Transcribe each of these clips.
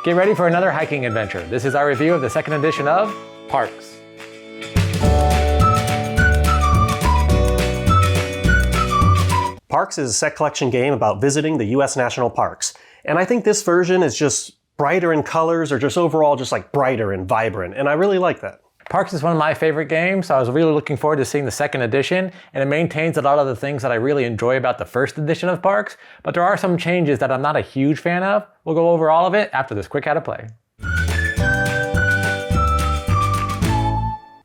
Get ready for another hiking adventure. This is our review of the second edition of Parks. Parks is a set collection game about visiting the US national parks. And I think this version is just brighter in colors, or just overall just like brighter and vibrant. And I really like that. Parks is one of my favorite games, so I was really looking forward to seeing the second edition, and it maintains a lot of the things that I really enjoy about the first edition of Parks, but there are some changes that I'm not a huge fan of. We'll go over all of it after this quick how to play.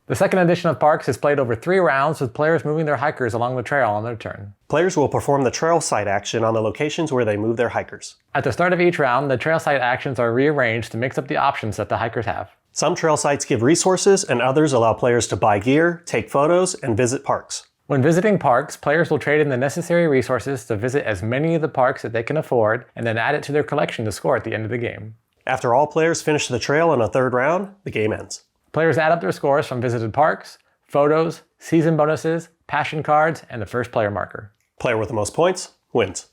The second edition of Parks is played over 3 rounds with players moving their hikers along the trail on their turn. Players will perform the trail site action on the locations where they move their hikers. At the start of each round, the trail site actions are rearranged to mix up the options that the hikers have. Some trail sites give resources, and others allow players to buy gear, take photos, and visit parks. When visiting parks, players will trade in the necessary resources to visit as many of the parks that they can afford, and then add it to their collection to score at the end of the game. After all players finish the trail in a third round, the game ends. Players add up their scores from visited parks, photos, season bonuses, passion cards, and the first player marker. Player with the most points wins.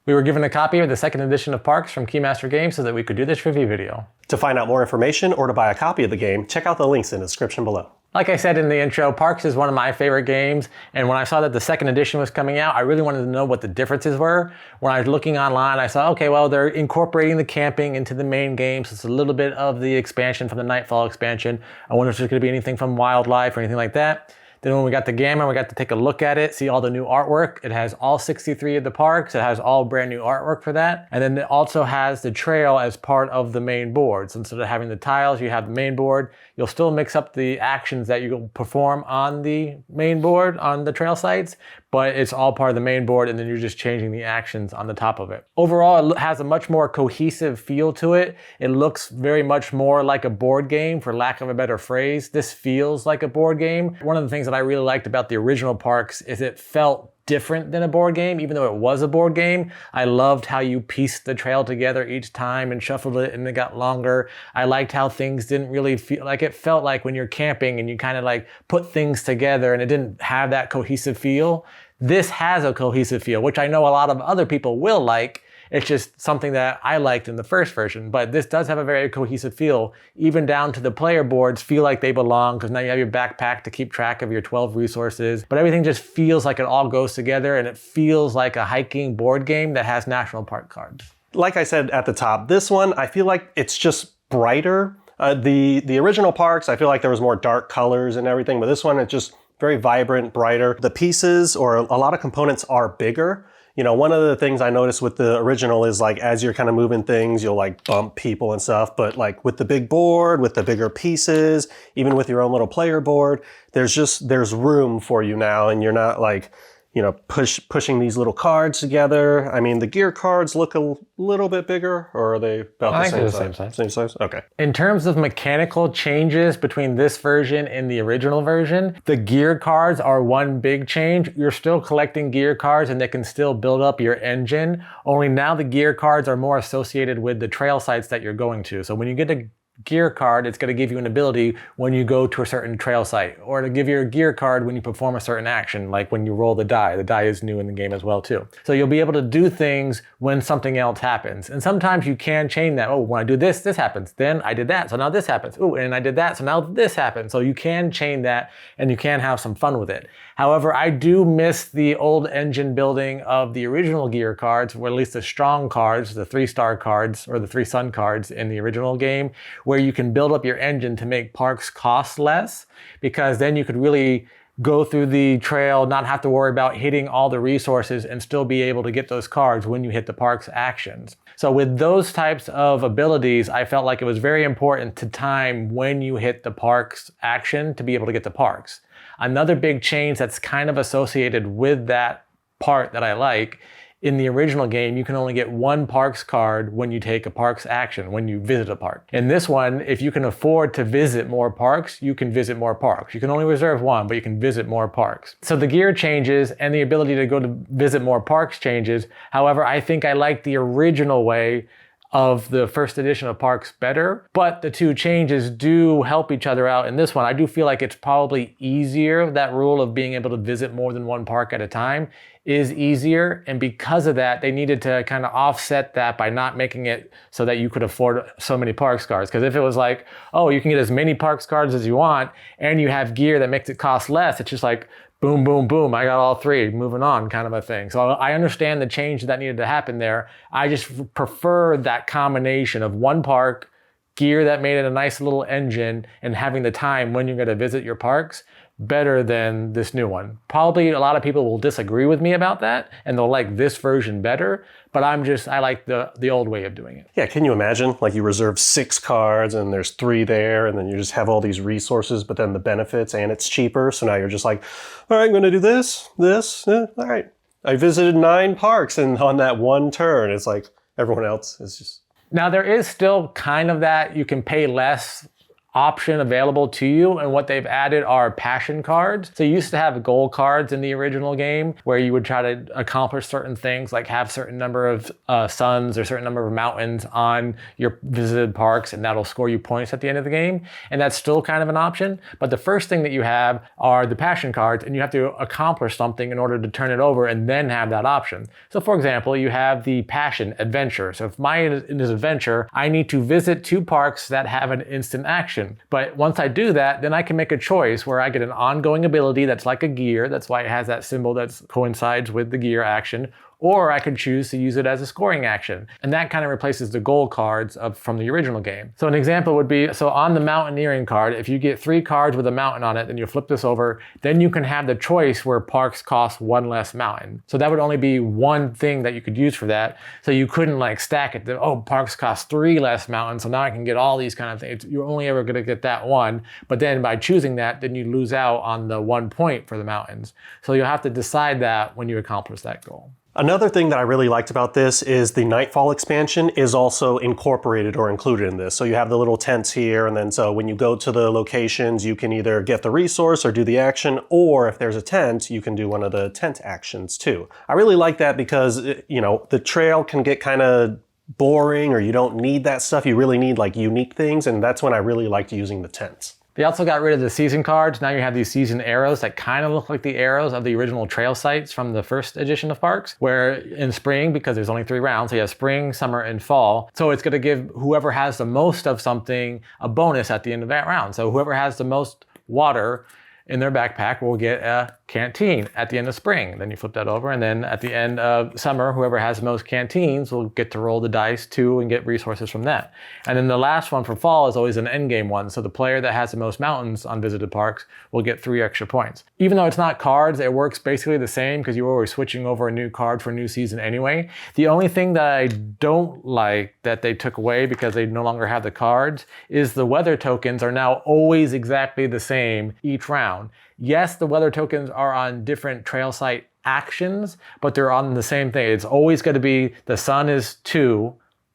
We were given a copy of the second edition of Parks from Keymaster Games so that we could do this review video. To find out more information or to buy a copy of the game, check out the links in the description below. Like I said in the intro, Parks is one of my favorite games, and when I saw that the second edition was coming out, I really wanted to know what the differences were. When I was looking online, I saw, okay, well, they're incorporating the camping into the main game, so it's a little bit of the expansion from the Nightfall expansion. I wonder if there's going to be anything from wildlife or anything like that. Then when we got the game and we got to take a look at it, see all the new artwork. It has all 63 of the parks. It has all brand new artwork for that. And then it also has the trail as part of the main board. So instead of having the tiles, you have the main board. You'll still mix up the actions that you perform on the main board on the trail sites, but it's all part of the main board, and then you're just changing the actions on the top of it. Overall, it has a much more cohesive feel to it. It looks very much more like a board game, for lack of a better phrase. This feels like a board game. One of the things that I really liked about the original Parks is it felt different than a board game, even though it was a board game. I loved how you pieced the trail together each time and shuffled it and it got longer. I liked how things didn't really feel like, it felt like when you're camping and you kind of like put things together and it didn't have that cohesive feel. This has a cohesive feel, which I know a lot of other people will like. It's just something that I liked in the first version, but this does have a very cohesive feel, even down to the player boards feel like they belong, because now you have your backpack to keep track of your 12 resources, but everything just feels like it all goes together, and it feels like a hiking board game that has national park cards. Like I said at the top, this one, I feel like it's just brighter. The original Parks, I feel like there was more dark colors and everything, but this one, it's just very vibrant, brighter. The pieces, or a lot of components, are bigger. You know, one of the things I noticed with the original is like, as you're kind of moving things, you'll like bump people and stuff. But like with the big board, with the bigger pieces, even with your own little player board, there's room for you now, and you're not like, you know, pushing these little cards together. I mean, the gear cards look a little bit bigger, or are they about the same size? Same size. Same size? Okay. In terms of mechanical changes between this version and the original version, the gear cards are one big change. You're still collecting gear cards and they can still build up your engine, only now the gear cards are more associated with the trail sites that you're going to. So when you get a gear card, it's going to give you an ability when you go to a certain trail site, or to give you a gear card when you perform a certain action, like when you roll the die. The die is new in the game as well too. So you'll be able to do things when something else happens. And sometimes you can change that. Oh, when I do this, this happens. Then I did that, so now this happens. Oh, and I did that, so now this happens. So you can chain that and you can have some fun with it. However, I do miss the old engine building of the original gear cards, or at least the strong cards, the 3-star cards, or the 3-sun cards in the original game, where you can build up your engine to make parks cost less, because then you could really go through the trail, not have to worry about hitting all the resources, and still be able to get those cards when you hit the park's actions. So with those types of abilities, I felt like it was very important to time when you hit the park's action to be able to get the parks. Another big change that's kind of associated with that part that I like, in the original game, you can only get 1 parks card when you take a parks action, when you visit a park. In this one, if you can afford to visit more parks, you can visit more parks. You can only reserve 1, but you can visit more parks. So the gear changes and the ability to go to visit more parks changes. However, I think I like the original way of the first edition of Parks better, but the two changes do help each other out in this one. I do feel like it's probably easier, that rule of being able to visit more than 1 park at a time, is easier, and because of that, they needed to kind of offset that by not making it so that you could afford so many parks cards. Because if it was like, oh, you can get as many parks cards as you want, and you have gear that makes it cost less, it's just like, boom, boom, boom, I got all three, moving on kind of a thing. So I understand the change that needed to happen there. I just prefer that combination of one park, gear that made it a nice little engine, and having the time when you're going to visit your parks better than this new one. Probably a lot of people will disagree with me about that and they'll like this version better, but I like the old way of doing it. Yeah, can you imagine? Like you reserve 6 cards and there's 3 there and then you just have all these resources, but then the benefits and it's cheaper. So now you're just like, all right, I'm going to do this, all right. I visited 9 parks and on that one turn, it's like everyone else is just... Now there is still kind of that you can pay less option available to you, and what they've added are passion cards. So you used to have goal cards in the original game where you would try to accomplish certain things, like have certain number of suns or certain number of mountains on your visited parks, and that'll score you points at the end of the game. And that's still kind of an option, but the first thing that you have are the passion cards, and you have to accomplish something in order to turn it over and then have that option. So for example, you have the passion adventure. So if mine is adventure, I need to visit 2 parks that have an instant action. But once I do that, then I can make a choice where I get an ongoing ability that's like a gear. That's why it has that symbol that coincides with the gear action. Or I could choose to use it as a scoring action. And that kind of replaces the goal cards from the original game. So an example would be, so on the mountaineering card, if you get 3 cards with a mountain on it, then you flip this over, then you can have the choice where parks cost 1 less mountain. So that would only be one thing that you could use for that. So you couldn't like stack it, oh, parks cost 3 less mountains, so now I can get all these kind of things. You're only ever gonna get that one, but then by choosing that, then you lose out on the 1 point for the mountains. So you'll have to decide that when you accomplish that goal. Another thing that I really liked about this is the Nightfall expansion is also incorporated or included in this. So you have the little tents here, and then so when you go to the locations, you can either get the resource or do the action, or if there's a tent, you can do one of the tent actions too. I really like that because, you know, the trail can get kind of boring or you don't need that stuff. You really need like unique things, and that's when I really liked using the tents. They also got rid of the season cards. Now you have these season arrows that kind of look like the arrows of the original trail sites from the first edition of parks, where in spring, because there's only 3 rounds, so you have spring, summer, and fall. So it's going to give whoever has the most of something a bonus at the end of that round. So whoever has the most water in their backpack will get a canteen at the end of spring. Then you flip that over, and then at the end of summer, whoever has the most canteens will get to roll the dice too and get resources from that. And then the last one for fall is always an end game one. So the player that has the most mountains on visited parks will get 3 extra points. Even though it's not cards, it works basically the same because you're always switching over a new card for a new season anyway. The only thing that I don't like that they took away because they no longer have the cards is the weather tokens are now always exactly the same each round. Yes, the weather tokens are on different trail site actions, but they're on the same thing. It's always going to be the sun is 2,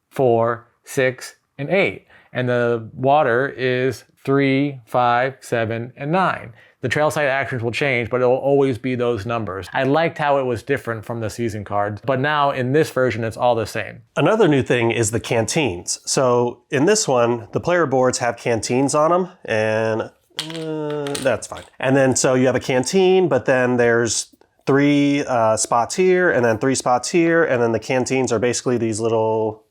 4, 6, and 8. And the water is 3, 5, 7, and 9. The trail site actions will change, but it will always be those numbers. I liked how it was different from the season cards, but now in this version, it's all the same. Another new thing is the canteens. So in this one, the player boards have canteens on them, and that's fine. And then so you have a canteen, but then there's 3 spots here and then 3 spots here. And then the canteens are basically these little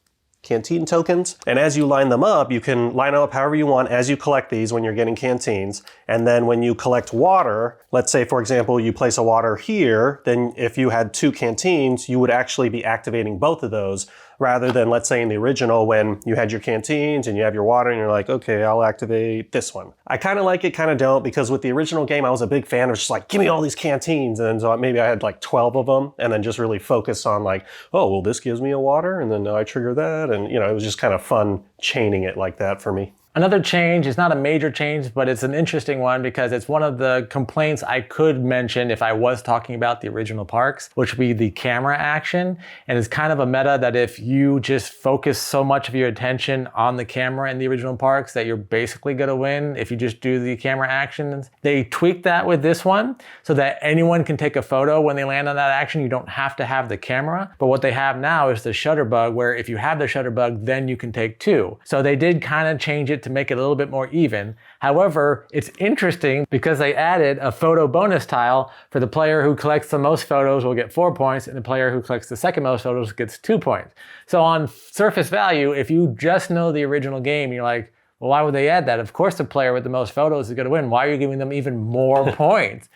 canteen tokens. And as you line them up, you can line them up however you want as you collect these when you're getting canteens. And then when you collect water, let's say, for example, you place a water here, then if you had 2 canteens, you would actually be activating both of those rather than, let's say, in the original when you had your canteens and you have your water and you're like, okay, I'll activate this one. I kind of like it, kind of don't, because with the original game, I was a big fan of just like, give me all these canteens. And so maybe I had like 12 of them and then just really focus on like, oh, well, this gives me a water and then I trigger that. And, you know, it was just kind of fun chaining it like that for me. Another change is not a major change, but it's an interesting one because it's one of the complaints I could mention if I was talking about the original parks, which would be the camera action. And it's kind of a meta that if you just focus so much of your attention on the camera in the original parks that you're basically going to win if you just do the camera actions. They tweaked that with this one so that anyone can take a photo when they land on that action. You don't have to have the camera. But what they have now is the shutter bug, where if you have the shutter bug, then you can take 2. So they did kind of change it to make it a little bit more even. However, it's interesting because they added a photo bonus tile for the player who collects the most photos will get 4 points, and the player who collects the second most photos gets 2 points. So on surface value, if you just know the original game, you're like, well, why would they add that? Of course the player with the most photos is going to win. Why are you giving them even more points?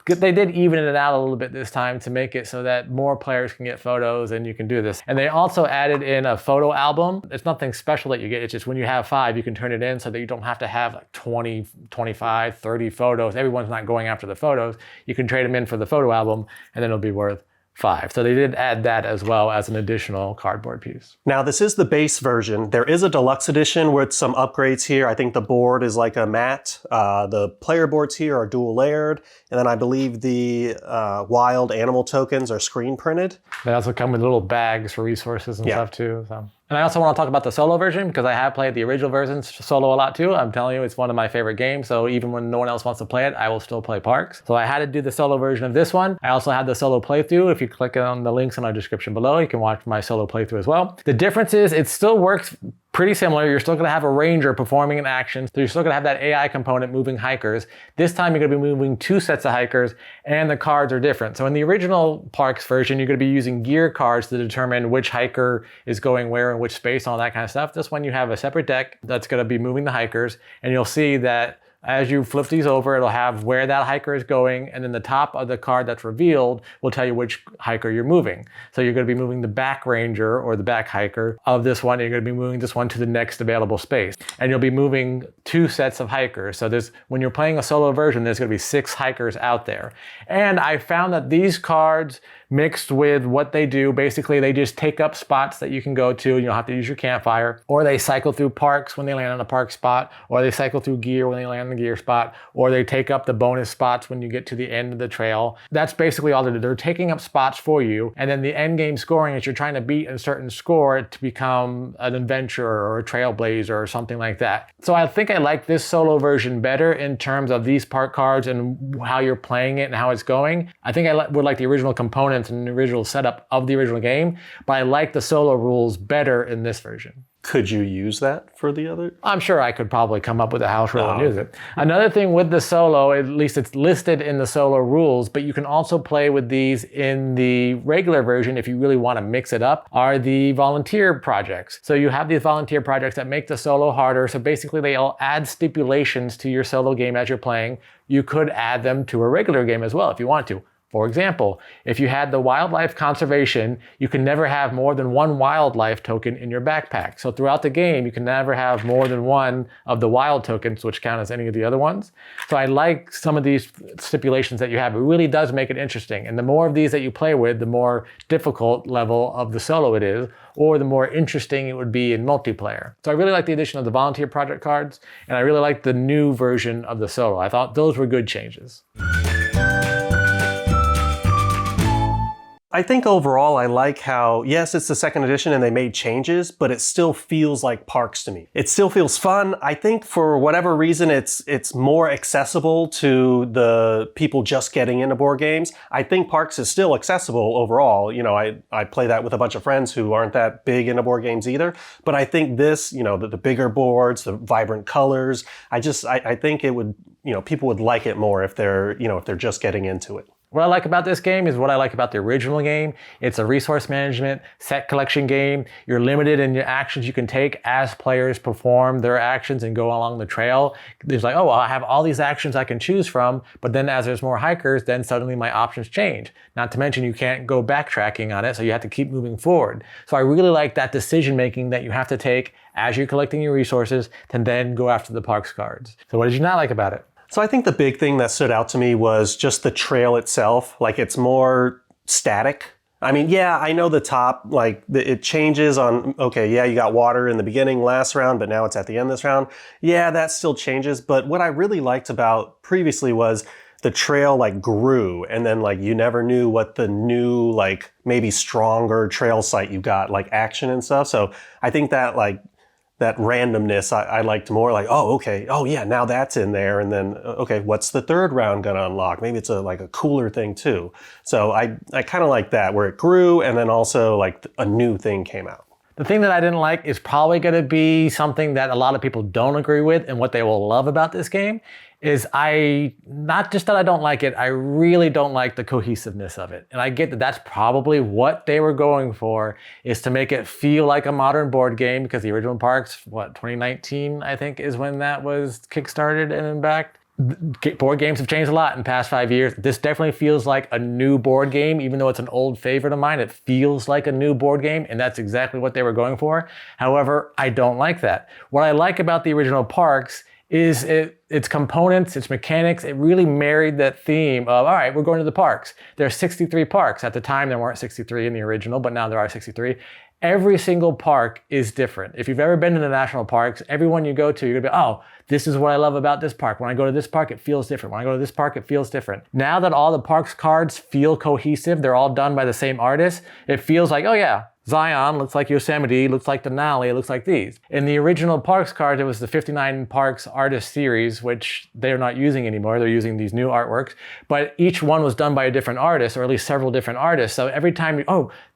They did even it out a little bit this time to make it so that more players can get photos and you can do this. And they also added in a photo album. It's nothing special that you get. It's just when you have 5, you can turn it in so that you don't have to have like 20, 25, 30 photos. Everyone's not going after the photos. You can trade them in for the photo album and then it'll be worth 5. So they did add that as well as an additional cardboard piece. Now this is the base version. There is a deluxe edition with some upgrades here. I think the board is like a matte. The player boards here are dual layered. And then I believe the wild animal tokens are screen printed. They also come with little bags for resources and stuff too. So. And I also want to talk about the solo version because I have played the original version solo a lot too. I'm telling you, it's one of my favorite games. So even when no one else wants to play it, I will still play Parks. So I had to do the solo version of this one. I also had the solo playthrough. If you click on the links in our description below, you can watch my solo playthrough as well. The difference is it still works pretty similar. You're still going to have a ranger performing an action. So you're still going to have that AI component moving hikers. This time you're going to be moving 2 sets of hikers and the cards are different. So in the original Parks version, you're going to be using gear cards to determine which hiker is going where and which space, all that kind of stuff. This one you have a separate deck that's going to be moving the hikers, and you'll see that as you flip these over, it'll have where that hiker is going, and then the top of the card that's revealed will tell you which hiker you're moving. So you're going to be moving the back ranger or the back hiker of this one, and you're going to be moving this one to the next available space. And you'll be moving 2 sets of hikers. So when you're playing a solo version, there's going to be 6 hikers out there. And I found that these cards mixed with what they do, basically they just take up spots that you can go to and you'll have to use your campfire, or they cycle through parks when they land on a park spot, or they cycle through gear when they land on the gear spot, or they take up the bonus spots when you get to the end of the trail. That's basically all they do. They're taking up spots for you, and then the end game scoring is you're trying to beat a certain score to become an adventurer or a trailblazer or something like that. So I think I like this solo version better in terms of these park cards and how you're playing it and how it's going. I think I would like the original components and the original setup of the original game, but I like the solo rules better in this version. Could you use that for the other? I'm sure I could probably come up with a house rule and use it. Another thing with the solo, at least it's listed in the solo rules, but you can also play with these in the regular version if you really want to mix it up, are the volunteer projects. So you have these volunteer projects that make the solo harder. So basically they all add stipulations to your solo game as you're playing. You could add them to a regular game as well if you want to. For example, if you had the wildlife conservation, you can never have more than 1 wildlife token in your backpack. So throughout the game, you can never have more than 1 of the wild tokens, which count as any of the other ones. So I like some of these stipulations that you have. It really does make it interesting. And the more of these that you play with, the more difficult level of the solo it is, or the more interesting it would be in multiplayer. So I really like the addition of the volunteer project cards, and I really like the new version of the solo. I thought those were good changes. I think overall I like how, yes, it's the 2nd edition and they made changes, but it still feels like Parks to me. It still feels fun. I think for whatever reason it's more accessible to the people just getting into board games. I think Parks is still accessible overall. You know, I play that with a bunch of friends who aren't that big into board games either. But I think this, you know, the bigger boards, the vibrant colors, I think it would, you know, people would like it more if they're just getting into it. What I like about this game is what I like about the original game. It's a resource management, set collection game. You're limited in your actions you can take as players perform their actions and go along the trail. There's like, oh, well, I have all these actions I can choose from, but then as there's more hikers, then suddenly my options change. Not to mention you can't go backtracking on it, so you have to keep moving forward. So I really like that decision making that you have to take as you're collecting your resources to then go after the parks cards. So what did you not like about it? So I think the big thing that stood out to me was just the trail itself. Like it's more static. I mean, yeah, I know the top, like it changes on, okay, yeah, you got water in the beginning last round, but now it's at the end this round. Yeah, that still changes. But what I really liked about previously was the trail like grew, and then like you never knew what the new, like maybe stronger trail site you got, like action and stuff. So I think that like that randomness I liked more, like, oh, okay, oh yeah, now that's in there, and then, okay, what's the 3rd round gonna unlock? Maybe it's like a cooler thing too. So I kind of like that, where it grew, and then also like a new thing came out. The thing that I didn't like is probably going to be something that a lot of people don't agree with, and what they will love about this game is not just that I don't like it, I really don't like the cohesiveness of it. And I get that that's probably what they were going for, is to make it feel like a modern board game, because the original Parks, 2019, I think, is when that was kickstarted and backed. Board games have changed a lot in the past 5 years. This definitely feels like a new board game, even though it's an old favorite of mine. It feels like a new board game, and that's exactly what they were going for. However, I don't like that. What I like about the original Parks is its components, its mechanics. It really married that theme of, all right, we're going to the parks. There are 63 parks. At the time, there weren't 63 in the original, but now there are 63. Every single park is different. If you've ever been to the national parks, every one you go to, you're gonna be, oh, this is what I love about this park. When I go to this park, it feels different. When I go to this park, it feels different. Now that all the parks cards feel cohesive, they're all done by the same artist, it feels like, oh yeah, Zion looks like Yosemite, looks like Denali, it looks like these. In the original Parks card, it was the 59 Parks Artist Series, which they're not using anymore. They're using these new artworks, but each one was done by a different artist, or at least several different artists. So every time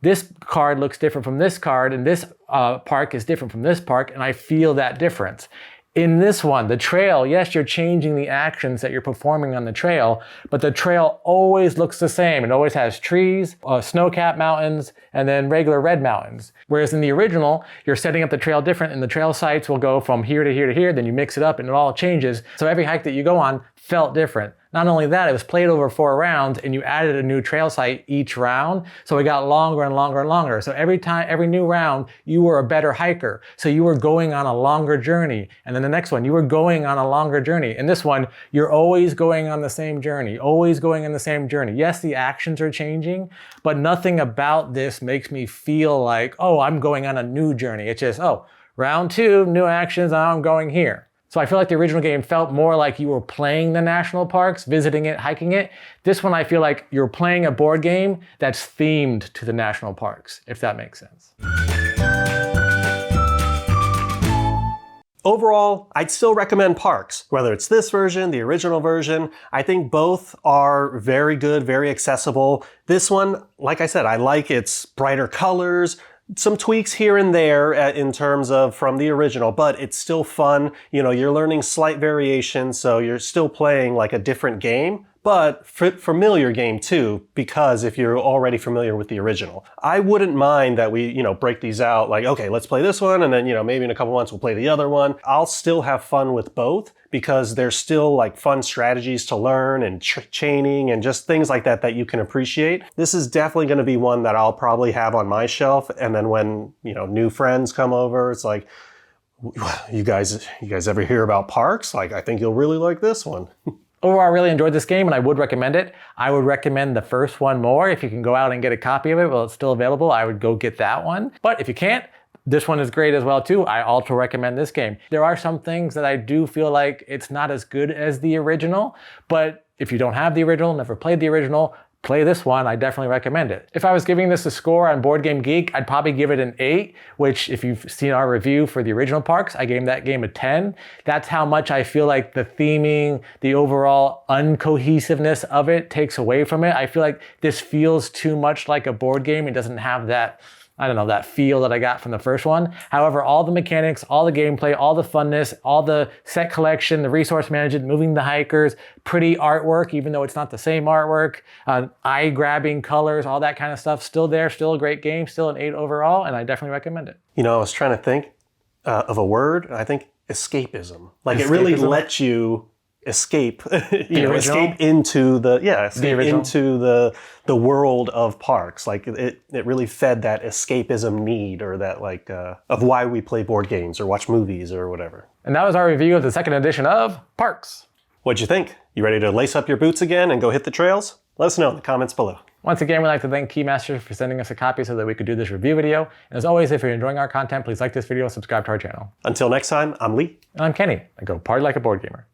this card looks different from this card, and this park is different from this park, and I feel that difference. In this one, the trail, yes, you're changing the actions that you're performing on the trail, but the trail always looks the same. It always has trees, snow-capped mountains, and then regular red mountains. Whereas in the original, you're setting up the trail different, and the trail sites will go from here to here to here, then you mix it up and it all changes. So every hike that you go on felt different. Not only that, it was played over 4 rounds, and you added a new trail site each round. So it got longer and longer and longer. So every new round, you were a better hiker. So you were going on a longer journey. And then the next one, you were going on a longer journey. In this one, you're always going on the same journey, always going on the same journey. Yes, the actions are changing, but nothing about this makes me feel like, oh, I'm going on a new journey. It's just, oh, round 2, new actions, now I'm going here. So I feel like the original game felt more like you were playing the national parks, visiting it, hiking it. This one, I feel like you're playing a board game that's themed to the national parks, if that makes sense. Overall, I'd still recommend Parks, whether it's this version, the original version. I think both are very good, very accessible. This one, like I said, I like its brighter colors, some tweaks here and there in terms of from the original, but it's still fun. You know, you're learning slight variations, so you're still playing like a different game, but familiar game too, because if you're already familiar with the original. I wouldn't mind that we, break these out like, okay, let's play this one, and then, maybe in a couple months we'll play the other one. I'll still have fun with both, because there's still like fun strategies to learn and chaining and just things like that that you can appreciate. This is definitely going to be one that I'll probably have on my shelf, and then when, new friends come over, it's like, you guys ever hear about Parks? Like, I think you'll really like this one. Overall, I really enjoyed this game, and I would recommend it. I would recommend the first one more. If you can go out and get a copy of it while it's still available, I would go get that one. But if you can't, this one is great as well too. I also recommend this game. There are some things that I do feel like it's not as good as the original, but if you don't have the original, never played the original, play this one. I definitely recommend it. If I was giving this a score on Board Game Geek, I'd probably give it an 8, which if you've seen our review for the original Parks, I gave that game a 10. That's how much I feel like the theming, the overall uncohesiveness of it takes away from it. I feel like this feels too much like a board game. It doesn't have that, that feel that I got from the first one. However, all the mechanics, all the gameplay, all the funness, all the set collection, the resource management, moving the hikers, pretty artwork, even though it's not the same artwork, eye-grabbing colors, all that kind of stuff, still there, still a great game, still an 8 overall, and I definitely recommend it. I was trying to think of a word, and I think escapism. Like, it really lets you escape, escape into the world of Parks. Like it really fed that escapism need, or that of why we play board games or watch movies or whatever. And that was our review of the second edition of Parks. What'd you think? You ready to lace up your boots again and go hit the trails? Let us know in the comments below. Once again, we'd like to thank Keymaster for sending us a copy so that we could do this review video. And as always, if you're enjoying our content, please like this video and subscribe to our channel. Until next time, I'm Lee. And I'm Kenny. I go party like a board gamer.